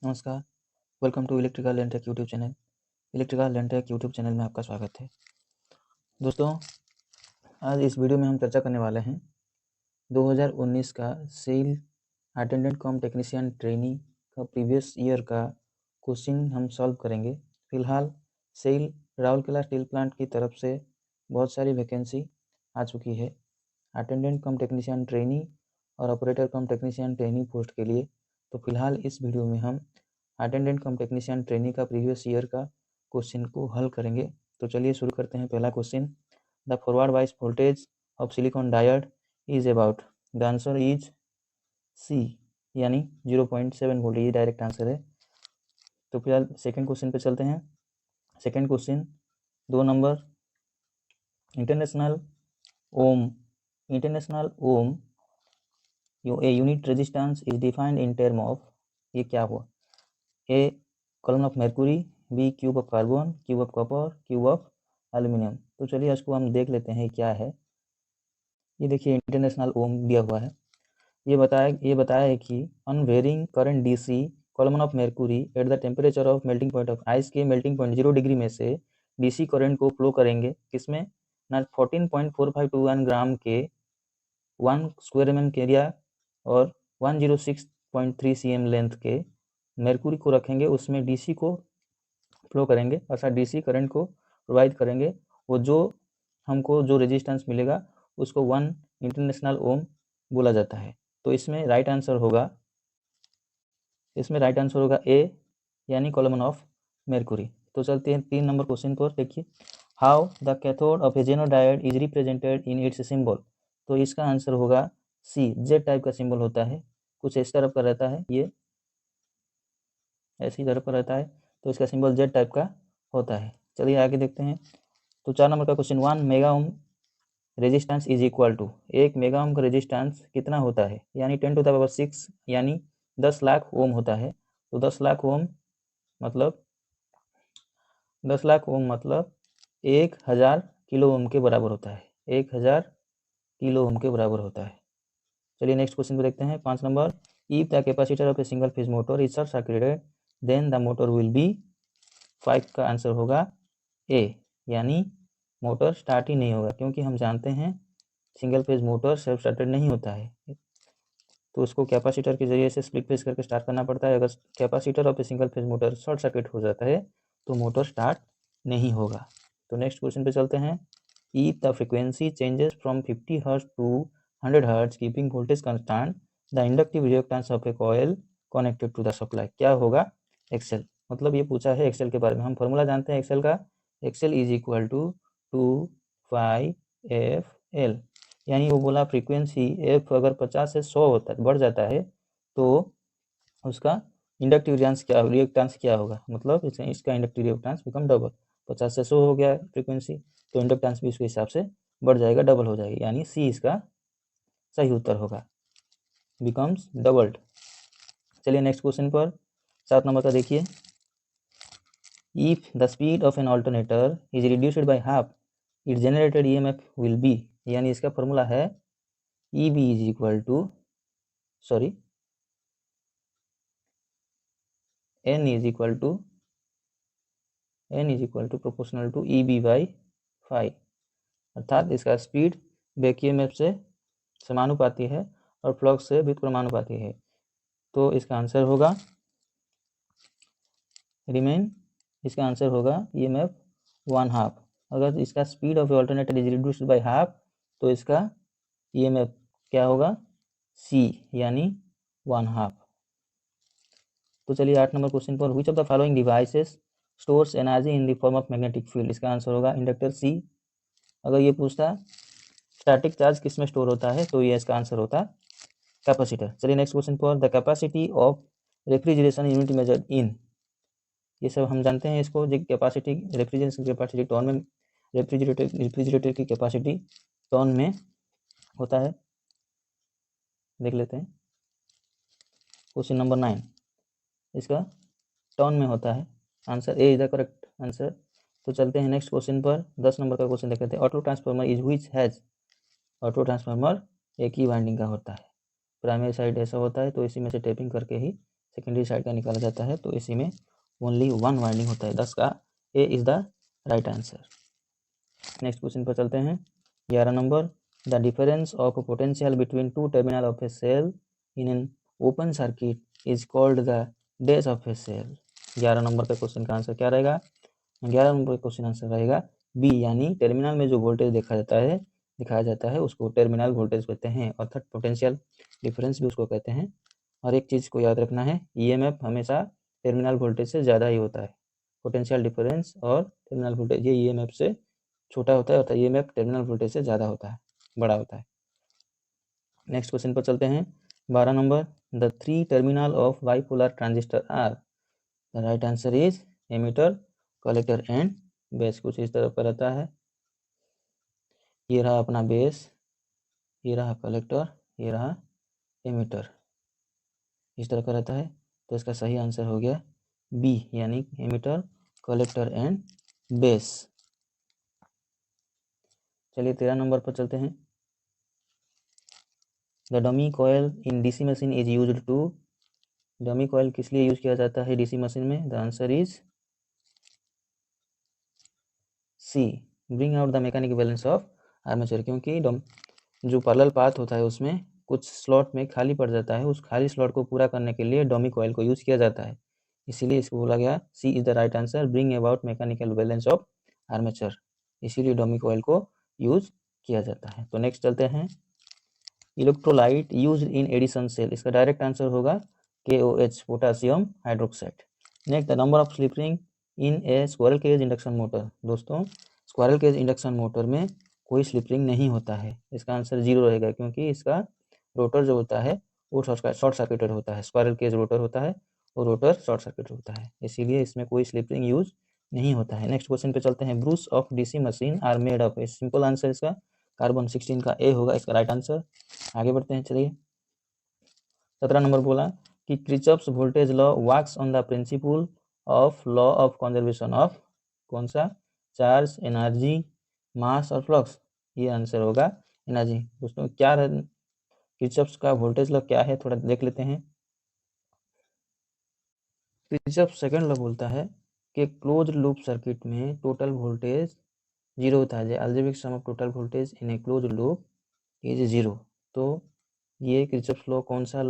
नमस्कार, welcome to electrical and tech YouTube channel. Electrical and tech YouTube channel में आपका स्वागत है। दोस्तों, आज इस वीडियो में हम चर्चा करने वाले हैं 2019 का cell attendant cum technician trainee का प्रीवियस ईयर का क्वेश्चन हम सॉल्व करेंगे। फिलहाल सेल राउरकेला स्टील प्लांट की तरफ से बहुत सारी वैकेंसी आ चुकी है अटेंडेंट कम टेक्नीशियन ट्रेनी और operator cum technician trainee post के लिए। तो फिलहाल इस वीडियो में हम अटेंडेंट कम टेक्नीशियन ट्रेनी का प्रीवियस ईयर का क्वेश्चन को हल करेंगे। तो चलिए शुरू करते हैं। पहला question, the forward bias voltage of silicon diode is about. The answer is C यानी 0.7 वोल्ट, ये डायरेक्ट आंसर है। तो फिलहाल सेकंड क्वेश्चन पे चलते हैं। Second question 2 number, international ohm a unit resistance is defined in term of, ये क्या हुआ? A column of mercury, B cube of carbon, cube of copper, cube of aluminium। तो चलिए इसको हम देख लेते हैं क्या है। ये देखिए इंटरनेशनल ओम दिया हुआ है। ये बताया है कि unvarying current DC column of mercury at the temperature of melting point of ice के मेल्टिंग पॉइंट 0 डिग्री में से डीसी करंट को फ्लो करेंगे किसमें ना 14.45 टू 1 ग्राम के 1 स्क्वायर mm के एरिया और 106.3 cm लेंथ के मेर्कुरी को रखेंगे, उसमें डीसी को फ्लो करेंगे अर्थात डीसी करंट को प्रोवाइड करेंगे। वो जो हमको जो रेजिस्टेंस मिलेगा उसको 1 इंटरनेशनल ओम बोला जाता है। तो इसमें राइट आंसर होगा ए यानी कॉलम ऑफ मेर्कुरी। तो चलते हैं 3 नंबर क्वेश्चन पर। देखिए, हाउ द कैथोड ऑफ ए जेनो diode is represented in its symbol. तो इसका आंसर होगा सी, जेड टाइप का सिंबल होता है, कुछ इस तरफ का रहता है, ये ऐसी तरफ का रहता है, तो इसका सिंबल जेड टाइप का होता है। चलिए आगे देखते हैं। तो 4 नंबर का question, 1 mega ohm resistance is equal to, 1 mega ohm का रेजिस्टेंस कितना होता है, यानी 10 टू द पावर 6 यानी 10 लाख ओम होता है। तो 10 लाख ओम मतलब 100000 किलो ओम के बराबर होता है, 1000 किलो ओम के बराबर होता है। चलिए नेक्स्ट क्वेश्चन को देखते हैं। 5 number, if the capacitor of a single phase motor is short circuited then the motor will be. 5 का आंसर होगा ए, यानी मोटर स्टार्ट ही नहीं होगा, क्योंकि हम जानते हैं single phase motor self started नहीं होता है, तो उसको कैपेसिटर के जरिए से स्प्लिट फेज करके स्टार्ट करना पड़ता है। अगर capacitor of a single phase motor short circuit हो जाता है तो मोटर स्टार्ट नहीं होगा। तो नेक्स्ट क्वेश्चन पे चलते हैं। If the frequency changes from 50 hertz to 100 hertz keeping voltage constant the inductive reactance of a coil connected to the supply, क्या होगा? एक्सेल। मतलब ये पूछा है एक्सेल के बारे में। हम फॉर्मूला जानते हैं एक्सेल का, Excel is equal to 2πfl, यानी वो बोला फ्रीक्वेंसी एफ अगर 50 से 100 होता है, बढ़ जाता है, तो उसका इंडक्टिव रिएक्टेंस क्या होगा, मतलब इसका इंडक्टिव रिएक्टेंस बिकम डबल। 50 से 100 हो गया फ्रीक्वेंसी, तो इंडक्टेंस भी उसके हिसाब से बढ़ जाएगा, डबल हो जाएगी, यानी सी इसका सही उत्तर होगा, बिकम्स डबल्ड। चलिए नेक्स्ट क्वेश्चन पर 7 नंबर का देखिए। If the speed of an alternator is reduced by half it generated EMF will be, यानी इसका फॉर्मूला है EB is equal to N is equal to proportional to EB by 5, अर्थात इसका speed back EMF से समानुपाती है और flux से व्युत्क्रमानुपाती है। तो इसका आंसर होगा इसका आंसर होगा EMF 1/2। अगर इसका speed of alternator is reduced by half तो इसका EMF क्या होगा? C, यानी 1/2। तो चलिए 8 नंबर क्वेश्चन पर, which of the following devices stores energy in the form of magnetic field, इसका आंसर होगा इंडक्टर C। अगर ये पूछता स्टैटिक चार्ज किस में स्टोर होता है तो ये इसका आंसर होता कैपेसिटर। चलिए नेक्स्ट क्वेश्चन पर, the capacity of refrigeration unit measured in, ये सब हम जानते हैं इसको, जो कैपेसिटी रेफ्रिजरेशन की कैपेसिटी टन में, रेफ्रिजरेटर की कैपेसिटी टन में होता है। देख लेते हैं क्वेश्चन नंबर 9, इसका टन में होता है। Answer A is the correct answer. तो चलते हैं नेक्स्ट क्वेश्चन पर। 10 नंबर का क्वेश्चन देख लेते हैं। Auto transformer is which has, auto transformer एक ही वाइंडिंग का होता है, प्राइमरी साइड ऐसा होता है, तो इसी में से टैपिंग करके ही सेकेंडरी साइड का निकाला जाता है, तो इसी में ओनली 1 वाइंडिंग होता है। 10 का A is the right answer. Next question पर चलते हैं। 11 number, the difference of potential between two terminal of a cell in an open circuit is called the dash of a cell. 11 number का question का answer क्या रहेगा? 11 number का question answer रहेगा B, यानी टर्मिनल में जो वोल्टेज दिखाया जाता है उसको टर्मिनल वोल्टेज कहते हैं, अर्थात पोटेंशियल डिफरेंस भी उसको कहते हैं। और एक चीज़ को याद रखना है, ईएमएफ हमेशा टर्मिनल वोल्टेज से ज़्यादा ही होता है। पोटेंशियल डिफरेंस और टर्मिनल वोल्टेज ये ईएमएफ से छोटा होता है, अर्थात ईएमएफ टर्मिनल वोल्टेज से ज़्यादा होता है, बड़ा होता है। नेक्स्ट क्वेश्चन पर चलते हैं। 12 number, the 3 terminal of bipolar transistor are. The right answer is emitter, collector and base. कुछ इस तरह का रहता है, ये रहा अपना बेस, ये रहा कलेक्टर, ये रहा एमीटर, इस तरह का रहता है। तो इसका सही आंसर हो गया बी, यानी एमीटर, कलेक्टर एंड बेस। चलिए 13 नंबर पर चलते हैं। The dummy coil in DC machine is used to. Dummy coil किस लिए यूज किया जाता है डीसी मशीन में? The answer is C, bring out the mechanical balance of armature. क्योंकि जो पैरेलल पाथ होता है उसमें कुछ स्लॉट में खाली पड़ जाता है, उस खाली स्लॉट को पूरा करने के लिए डमी कॉयल को यूज किया जाता है, इसीलिए इसको बोला गया C is the right answer, bring about mechanical balance of armature, इसीलिए डमी कॉयल को यूज किया जाता है। तो नेक्स्ट चलते हैं। Electrolyte use in Edison cell, इसका डायरेक्ट आंसर होगा KOH, potassium hydroxide. Next, the number of slip ring in a squirrel cage induction motor. दोस्तों, स्क्वायरल केज इंडक्शन मोटर में कोई स्लिप रिंग नहीं होता है, इसका आंसर 0 रहेगा, क्योंकि इसका रोटर जो होता है वो शॉर्ट सर्किटेड होता है। स्क्वायरल केज रोटर होता है और रोटर शॉर्ट सर्किट होता है, इसीलिए इसमें कोई स्लिप रिंग यूज नहीं होता है। नेक्स्ट क्वेश्चन पे चलते हैं। Brushes of DC machine are made of. Simple answer इसका कार्बन 16 का ए होगा इसका राइट आंसर। आगे बढ़ते हैं, चलिए 17 नंबर बोला कि Kirchhoff's voltage law works on the principle of law of conservation of. कौन सा? चार्ज, एनर्जी, मास और फ्लक्स। ये आंसर होगा एनर्जी। दोस्तों, क्या क्रिचॉफ्स का वोल्टेज लॉ क्या है, थोड़ा देख लेते हैं। क्रिचॉफ सेकंड लॉ बोलता है कि क्लोज लूप सर्किट में टोटल वोल्टेज 0 होता है। Algebraic sum of total voltage in a close loop is 0। तो ये क्रिचॉफ्स लॉ कौन सा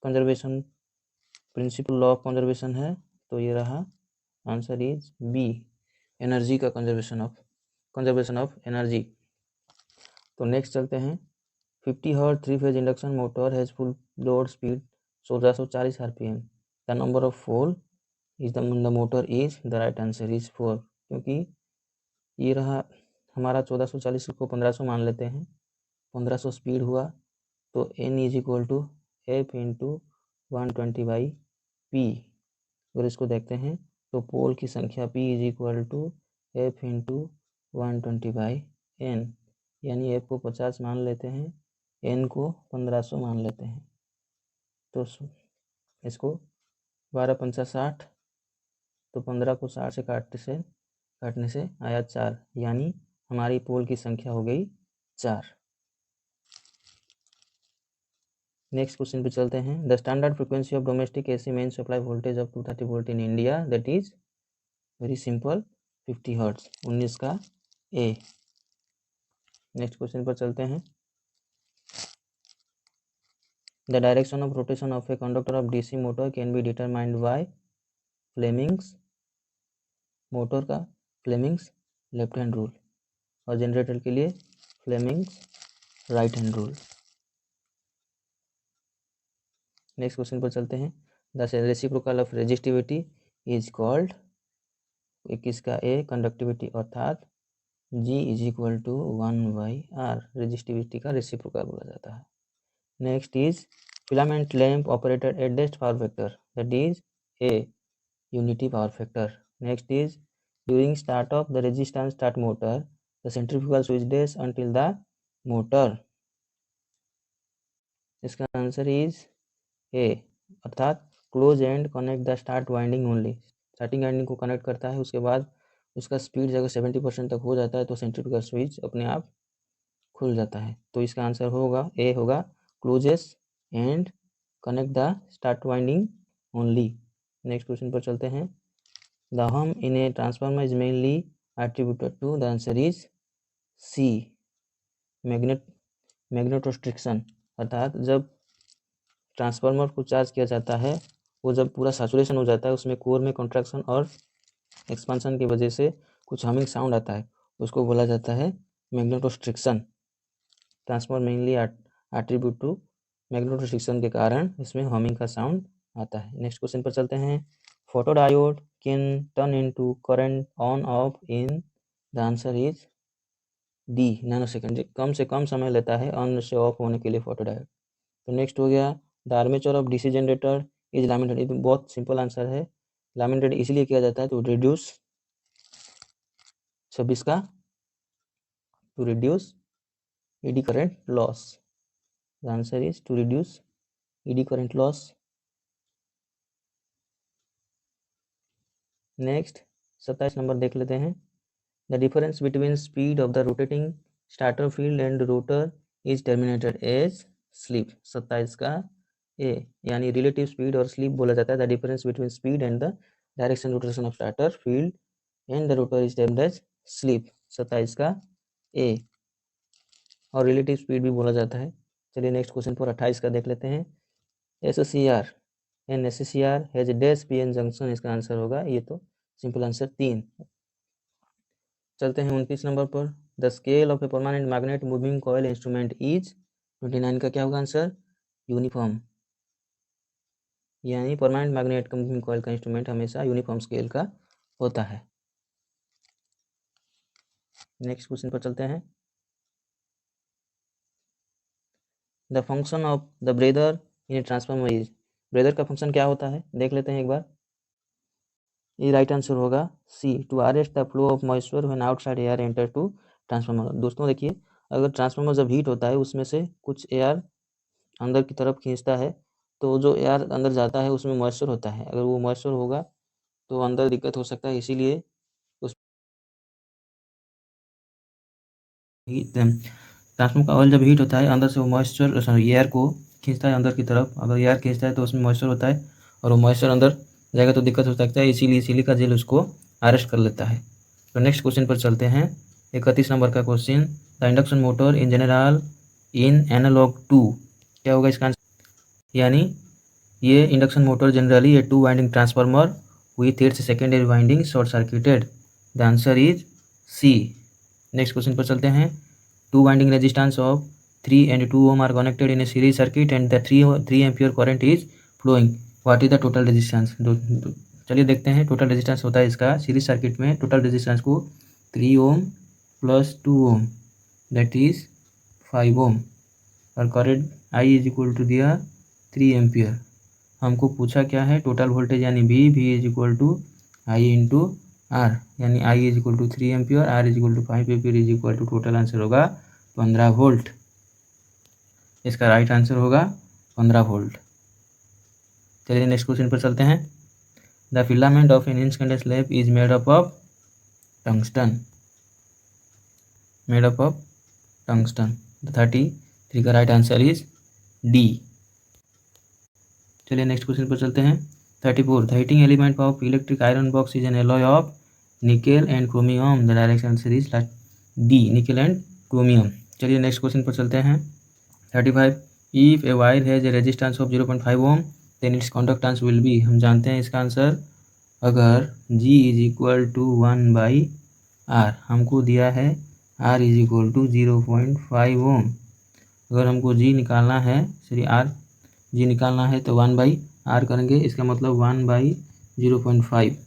conservation principle law of conservation है? तो ये रहा आंसर इज बी, एनर्जी का कंजर्वेशन ऑफ एनर्जी। तो नेक्स्ट चलते हैं। 50 hertz 3 phase induction motor has full load speed 1440 RPM। The number of pole is the motor is the right answer is 4। क्योंकि ये रहा हमारा 1440 को 1500 मान लेते हैं, 1500 स्पीड हुआ, तो N is equal to F into 120/P। अगर इसको देखते हैं तो पोल की संख्या P is equal to F into 120/N, यानी F को 50 मान लेते हैं, N को 1500 मान लेते हैं। तो इसको 12 पंचा 60, तो 15 को 60 से काटने से आया 4, यानी हमारी पोल की संख्या हो गई 4। नेक्स्ट क्वेश्चन पे चलते हैं। The standard frequency of domestic AC main supply voltage of 230 volt in India, that is very simple 50 hertz. 19 का ए। नेक्स्ट क्वेश्चन पर चलते हैं। The direction of rotation of a conductor of DC motor can be determined by Fleming's. Motor का Fleming's left hand rule और generator के लिए Fleming's right hand rule. Next question पर चलते हैं। The reciprocal of resistivity is called. किसका? A, conductivity, अर्थात G is equal to 1/R, resistivity का रेसिप्रोकल बोला जाता है। Next is filament lamp operated at best power factor, that is A, unity power factor. Next is during start of the resistance start motor the centrifugal switch does until the motor. इसका answer is A, अर्थात close and connect the start winding only. Starting winding को connect करता है, उसके बाद उसका speed जब 70% तक हो जाता है तो सेंट्रीफ्यूगल स्विच अपने आप खुल जाता है। तो इसका आंसर होगा ए, होगा closes and connect the start winding only. Next question पर चलते हैं। The hum in a transformer is mainly attributed to, the answer is C, magnetostriction. अर्थात जब ट्रांसफार्मर को चार्ज किया जाता है, वो जब पूरा सैचुरेशन हो जाता है, उसमें कोर में कॉन्ट्रैक्शन और एक्सपांशन की वजह से कुछ हमिंग साउंड आता है, उसको बोला जाता है magnetostriction. Transformer mainly attribute to magnetostriction के कारण इसमें हमिंग का साउंड आता है। नेक्स्ट क्वेश्चन पर चलते हैं। Photodiode can turn into current on off in, the answer is D, nanosecond. कम से कम समय लेता है ऑन से ऑफ होने के लिए फोटोडायोड। तो नेक्स्ट हो गया, the armature of DC generator is laminated. ये बहुत सिंपल आंसर है। लैमिनेटेड इसलिए किया जाता है टू रिड्यूस 26 का, to reduce eddy current loss. The answer is to reduce eddy current loss. Next 27 number देख लेते हैं। The difference between speed of the rotating starter field and rotor is terminated as slip. 27 का ए, यानी relative speed और slip बोला जाता है। The difference between speed and the direction rotation of starter field and the rotor is termed as slip. 27 का ए, और relative speed भी बोला जाता है। चलिए नेक्स्ट क्वेश्चन पर 28 का देख लेते हैं। SCR and SCR has dash PN junction. इसका आंसर होगा, ये तो सिंपल आंसर 3। चलते हैं 29 नंबर पर। The scale of a permanent magnet moving coil instrument is, 29 का क्या होगा आंसर, यूनिफॉर्म। यानी परमानेंट मैग्नेट का मूविंग कॉइल का इंस्ट्रूमेंट हमेशा यूनिफॉर्म स्केल का होता है। नेक्स्ट क्वेश्चन पर चलते हैं। The function of the breather in a transformer is, breather का फंक्शन क्या होता है देख लेते हैं एक बार। ये राइट आंसर होगा C, to arrest the flow of moisture when outside air enter to transformer. दोस्तों देखिए, अगर ट्रांसफार्मर जब हीट होता है, उसमें से कुछ एयर अंदर की तरफ खींचता है, तो जो एयर अंदर जाता है उसमें मॉइस्चर होता है। अगर वो मॉइस्चर होगा तो अंदर दिक्कत हो सकता है, इसीलिए उस ट्रांसफार्मर का ऑयल जब हीट होता है, अंदर से वो मॉइस्चर सॉरी एयर को खींचता है अंदर की तरफ। अगर एयर खींचता है तो उसमें मॉइस्चर होता है, और वो मॉइस्चर अंदर जाएगा तो दिक्कत हो सकता है, इसीलिए सिलिका जेल उसको अरेस्ट कर लेता है। तो नेक्स्ट क्वेश्चन पर चलते हैं। 31 नंबर का question. The induction motor in general in analog to, क्या होगा इसका आंसर, यानी ये इंडक्शन मोटर जनरली ये 2 winding transformer with its secondary winding short circuited. The answer is C. Next question पर चलते हैं। 2 winding resistance of 3 and 2 ohm are connected in a series circuit and the 3 ampere current is flowing. What is the total resistance? चलिए देखते हैं। Total resistance होता है इसका series circuit में, टोटल रेजिस्टेंस को 3 ohm plus 2 ohm that is 5 ohm, और current I is equal to दिया 3 एम्पियर। हमको पूछा क्या है, टोटल वोल्टेज यानी V is equal to I into R, यानी I is equal to 3 ampere, R is equal to 5 ampere is equal to total answer होगा 15 volt. इसका right answer होगा 15 वोल्ट। चलिए नेक्स्ट क्वेश्चन पर चलते हैं। The filament of an incandescent lamp is made up of tungsten, made up of tungsten. 33 का right answer is D. चलिए next question पर चलते हैं। 34 the heating element of electric iron box is an alloy of nickel and chromium. The direct answer is D, nickel and chromium. चलिए next question पर चलते हैं। 35 if a wire has a resistance of 0.5 Om then its conductance will be. हम जानते हैं इसका answer, अगर G is equal to 1/R, हमको दिया है R इज इक्वल टू 0.5 ओम। अगर हमको G निकालना है, R G निकालना है तो 1/R करेंगे। इसका मतलब 1/0.5,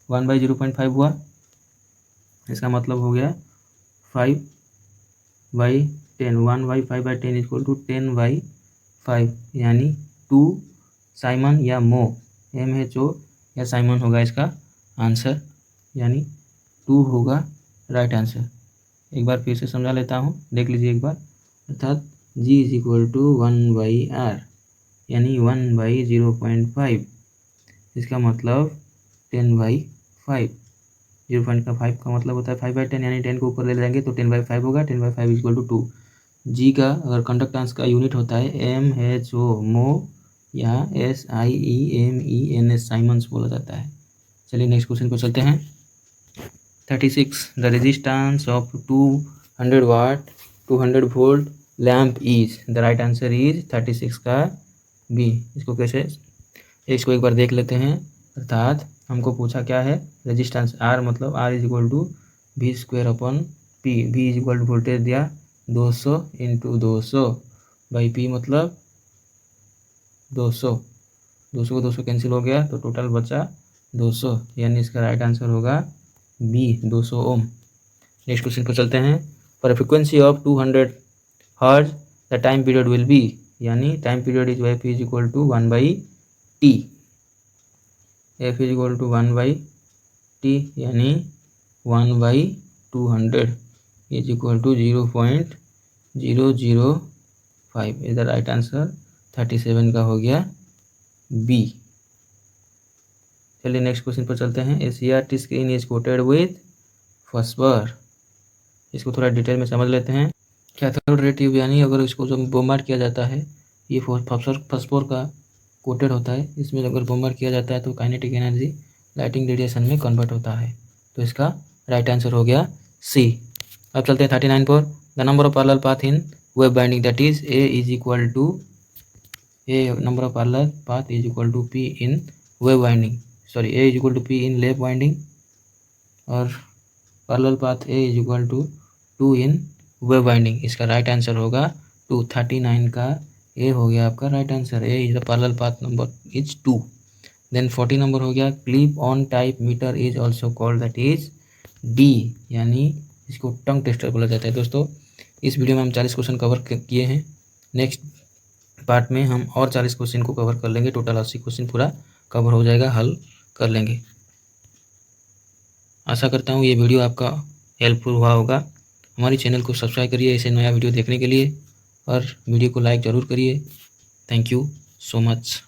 1/0.5 हुआ, इसका मतलब हो गया 5/10, 1/5/10 इक्वल टू 10/5, यानी 2 साइमन या मो, MHO या साइमन होगा इसका आंसर, यानी 2 होगा राइट आंसर। एक बार फिर से समझा लेता हूँ, देख लीजिए एक बार। अर्थात G is equal to 1/R, यानी 1/0.5, इसका मतलब 10/5। 0.5 का मतलब होता है 5/10, यानी 10 को ऊपर ले जाएंगे तो 10/5 होगा। 10/5 इक्वल टू 2। G का अगर कंडक्टेंस का यूनिट होता है MHO, मो यहाँ SIEMENS साइमंस बोला जाता है। चलिए नेक्स्ट क्वेश्चन पर चलते हैं। 36 the resistance of 200 watt 200 volt lamp is, the right answer is 36 का बी। इसको कैसे, इसको एक बार देख लेते हैं। अर्थात हमको पूछा क्या है, रेजिस्टेंस R, मतलब R is equal to V square upon P, V is equal to voltage दिया 200 इंटू 200 बाई P, मतलब 200 को 200 कैंसिल हो गया तो टोटल बचा 200, यानी इसका राइट आंसर होगा बी, 200 ओम। नेक्स्ट क्वेश्चन पर चलते हैं। For frequency of 200 hertz the time period will be, यानी time period is F is equal to 1/t, F is equal to 1/t, यानी 1/200 is equal to 0.005 is the right answer. 37 का हो गया B. चलिए next question पर चलते हैं। CRT screen is coated with phosphor, इसको थोड़ा डिटेल में समझ लेते हैं। कैथोड रे ट्यूब, यानी अगर इसको जब बोम्बार्ड किया जाता है, ये फॉस्फोर का कोटेड होता है, इसमें अगर बोम्बार्ड किया जाता है तो काइनेटिक एनर्जी लाइटिंग रेडिएशन में कन्वर्ट होता है, तो इसका राइट आंसर हो गया सी। अब चलते हैं 39 पर। The number of parallel path in wave winding, that is A is equal to number of parallel path is equal to P in wave winding, sorry A is equal to P in lap winding, और parallel path A is equal to 2 in wave winding. इसका right answer होगा 2। 39 का A हो गया आपका right answer. A is the parallel path number is 2। Then 40 number हो गया। Clip on type meter is also called, that is D, यानी इसको टंग टेस्टर बोला जाता है। दोस्तों इस वीडियो में हम 40 क्वेश्चन कवर किए हैं। नेक्स्ट पार्ट में हम और 40 क्वेश्चन को कवर कर लेंगे। टोटल 80 क्वेश्चन पूरा कवर हो जाएगा, हल कर लेंगे। आशा करता हूँ ये वीडियो आपका हेल्पफुल हुआ होगा। हमारे चैनल को सब्सक्राइब करिए ऐसे नया वीडियो देखने के लिए, और वीडियो को लाइक ज़रूर करिए। Thank you so much.